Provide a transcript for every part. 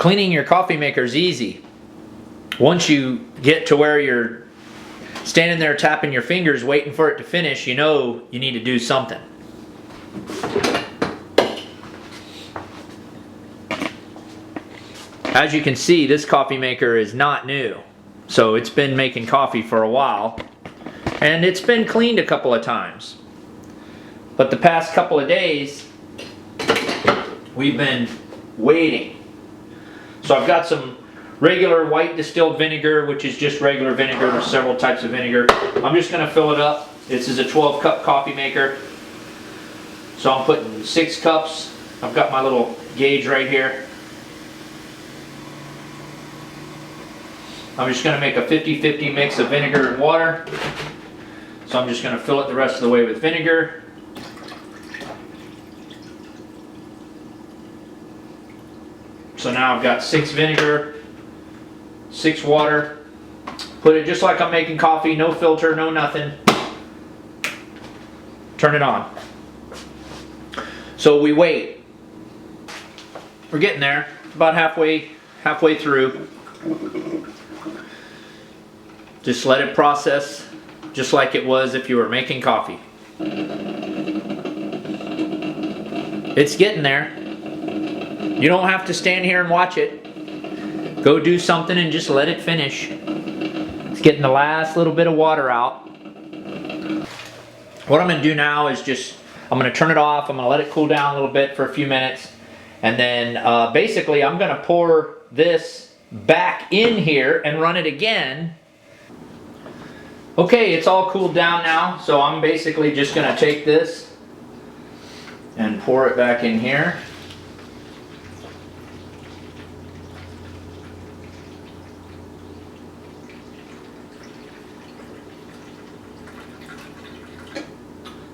Cleaning your coffee maker is easy. Once you get to where you're standing there tapping your fingers waiting for it to finish, you know you need to do something. As you can see, this coffee maker is not new. So it's been making coffee for a while. And it's been cleaned a couple of times. But the past couple of days, we've been waiting. So I've got some regular white distilled vinegar, which is just regular vinegar. There's several types of vinegar. I'm just going to fill it up. This is a 12 cup coffee maker. So I'm putting 6 cups. I've got my little gauge right here. I'm just going to make a 50-50 mix of vinegar and water. So I'm just going to fill it the rest of the way with vinegar. So now I've got 6 vinegar, 6 water. Put it just like I'm making coffee, no filter, no nothing. Turn it on. So we wait. We're getting there, about halfway through. Just let it process just like it was if you were making coffee. It's getting there. You don't have to stand here and watch it. Go do something and just let it finish. It's getting the last little bit of water out. What I'm going to do now is I'm going to turn it off. I'm going to let it cool down a little bit for a few minutes. And then basically I'm going to pour this back in here and run it again. Okay, it's all cooled down now. So I'm basically just going to take this and pour it back in here.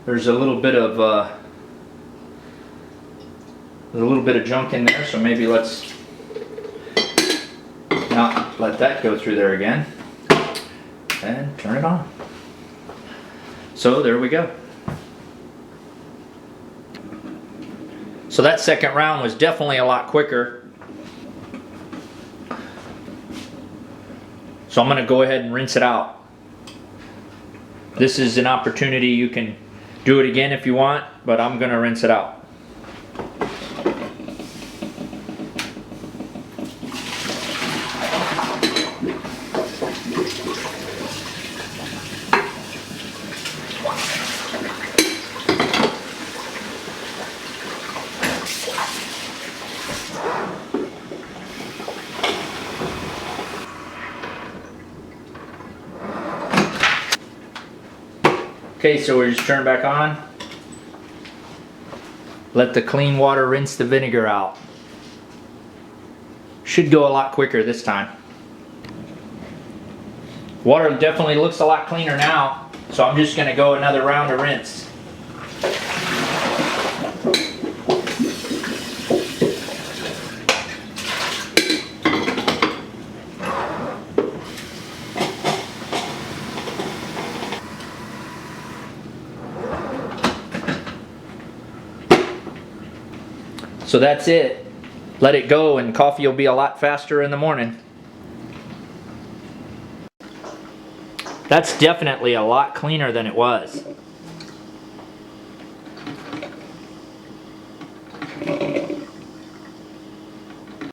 There's a little bit of junk in there, so maybe let's not let that go through there again. And turn it on. So there we go. So that second round was definitely a lot quicker. So I'm going to go ahead and rinse it out. This is an opportunity. You can do it again if you want, but I'm going to rinse it out. Okay, so we just turn it back on. Let the clean water rinse the vinegar out. Should go a lot quicker this time. Water definitely looks a lot cleaner now, so I'm just going to go another round of rinse. So that's it. Let it go and coffee will be a lot faster in the morning. That's definitely a lot cleaner than it was.